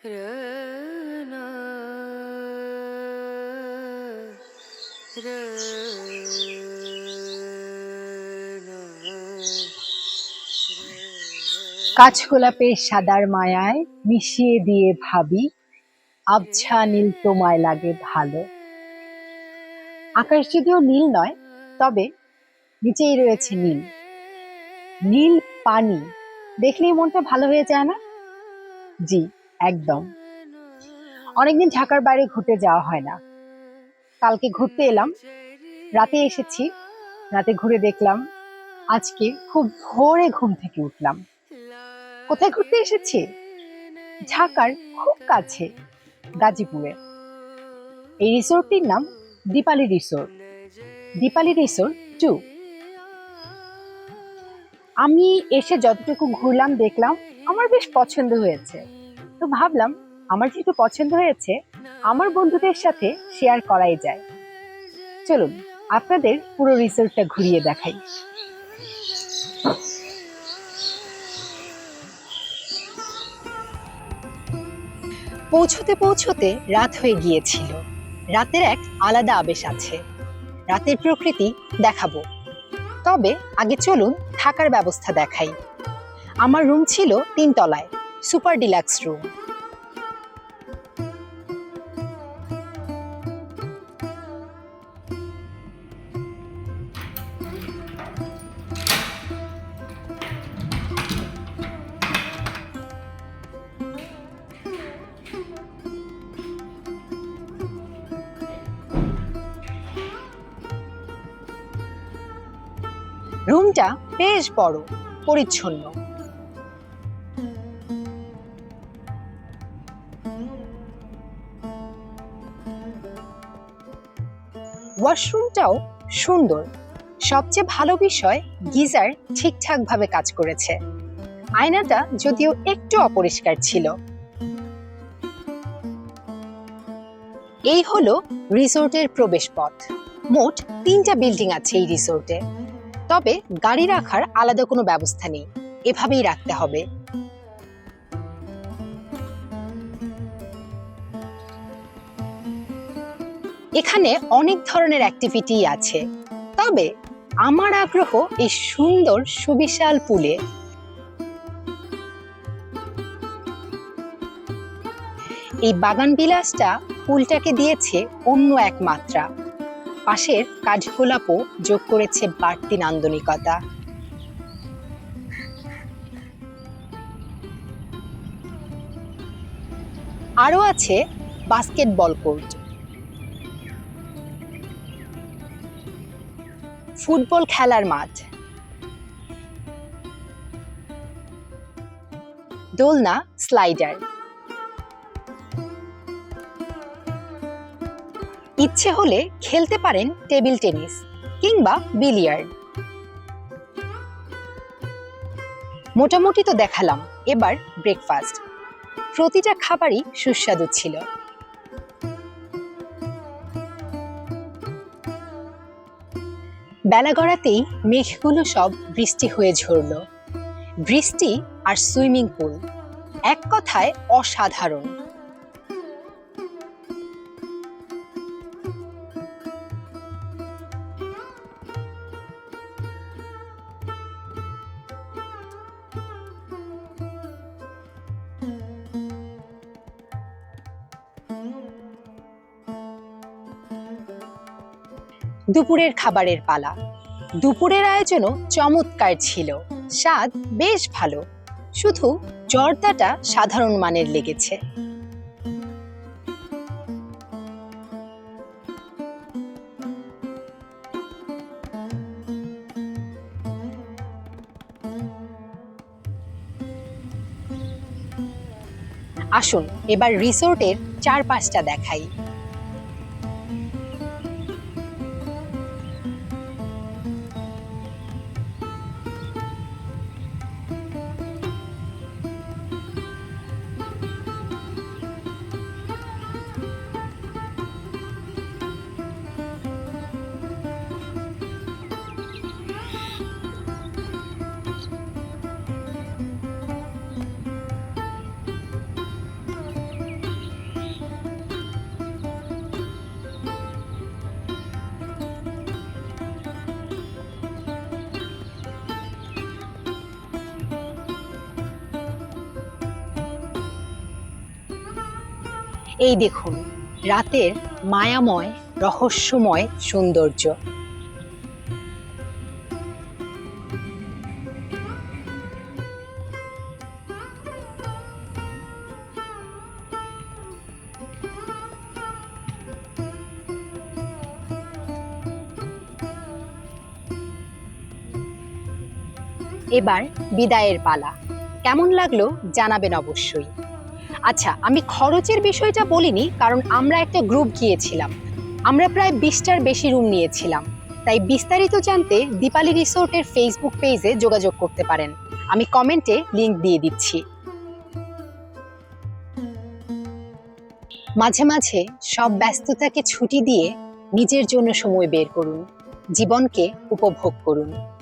কাঠগোলাপের সাদার মায়ায় মিশিয়ে দিয়ে ভাবি, আবছা নীল তোমায় লাগে ভালো। আকাশ যদিও নীল নয়, তবে নিচেই রয়েছে নীল। নীল পানি দেখলেই মনটা ভালো হয়ে যায় না? জি, একদম। অনেকদিন ঢাকার বাইরে ঘুরতে যাওয়া হয় না। কালকে ঘুরতে এলাম, রাতে এসেছি, রাতে ঘুরে দেখলাম। আজকে খুব ভোরে ঘুম থেকে উঠলাম। কোথায় ঘুরতে এসেছি? ঢাকার খুব কাছে, গাজীপুরে। এই রিসোর্টটির নাম দীপালি রিসোর্ট, দীপালি রিসোর্ট 2। আমি এসে যতটুকু ঘুরলাম দেখলাম আমার বেশ পছন্দ হয়েছে, তো ভাবলাম আমার যেহেতু পছন্দ হয়েছে আমার বন্ধুদের সাথে শেয়ার করাই যায়। চলুন আপনাদের পুরো রিসোর্টটা ঘুরিয়ে দেখাই। পৌঁছতে পৌঁছতে রাত হয়ে গিয়েছিল। রাতের এক আলাদা আবেশ আছে। রাতের প্রকৃতি দেখাবো, তবে আগে চলুন থাকার ব্যবস্থা দেখাই। আমার রুম ছিল 3 তলায়, সুপার ডিলাক্স রুম। রুমটা বেশ বড়, পরিচ্ছন্ন। ওয়াশরুমটাও সুন্দর। সবচেয়ে ভালো বিষয় গিজার ঠিকঠাক ভাবে কাজ করেছে। আয়নাটা যদিও একটু অপরিষ্কার ছিল। এই হলো রিসোর্টের প্রবেশ পথ। মোট 3টা বিল্ডিং আছে এই রিসোর্টে, তবে গাড়ি রাখার আলাদা কোনো ব্যবস্থা নেই, এভাবেই রাখতে হবে। এখানে অনেক ধরনের অ্যাক্টিভিটি আছে, তবে আমার আগ্রহ এই সুন্দর সুবিশাল পুলে। এই বাগানবিলাসটা পুলটাকে দিয়েছে অন্য এক মাত্রা। পাশের কাঠগোলাপও যোগ করেছে বাড়তি নান্দনিকতা। আরো আছে বাস্কেটবল কোর্ট, ফুটবল খেলার মাঠ, দোলনা, স্লাইডার। ইচ্ছে হলে খেলতে পারেন টেবিল টেনিস কিংবা বিলিয়ার্ড। মোটামুটি তো দেখালাম, এবার ব্রেকফাস্ট। প্রতিটা খাবারই সুস্বাদু ছিল। বেলা গড়াতেই মেঘগুলো সব বৃষ্টি হয়ে ঝরল। বৃষ্টি আর সুইমিং পুল, এক কথায় অসাধারণ। দুপুরের খাবারের পালা। দুপুরের আয়োজনও চমৎকার ছিল, স্বাদ বেশ ভালো, শুধু জর্দাটা সাধারণ মানের লেগেছে। আসুন এবার রিসোর্টের চারপাশটা দেখাই। এই দেখুন রাতের মায়াময় রহস্যময় সৌন্দর্য। এবার বিদায়ের পালা। কেমন লাগলো জানাবেন অবশ্যই। আচ্ছা, আমি খরচের বিষয়টা বলিনি, কারণ আমরা একটা গ্রুপ গিয়েছিলাম। আমরা প্রায় 20টার বেশি রুম নিয়েছিলাম। তাই বিস্তারিত জানতে দীপালি রিসোর্টের ফেসবুক পেজে যোগাযোগ করতে পারেন। আমি কমেন্টে লিংক দিয়ে দিচ্ছি। মাঝে মাঝে সব ব্যস্ততাকে ছুটি দিয়ে নিজের জন্য সময় বের করুন, জীবনকে উপভোগ করুন।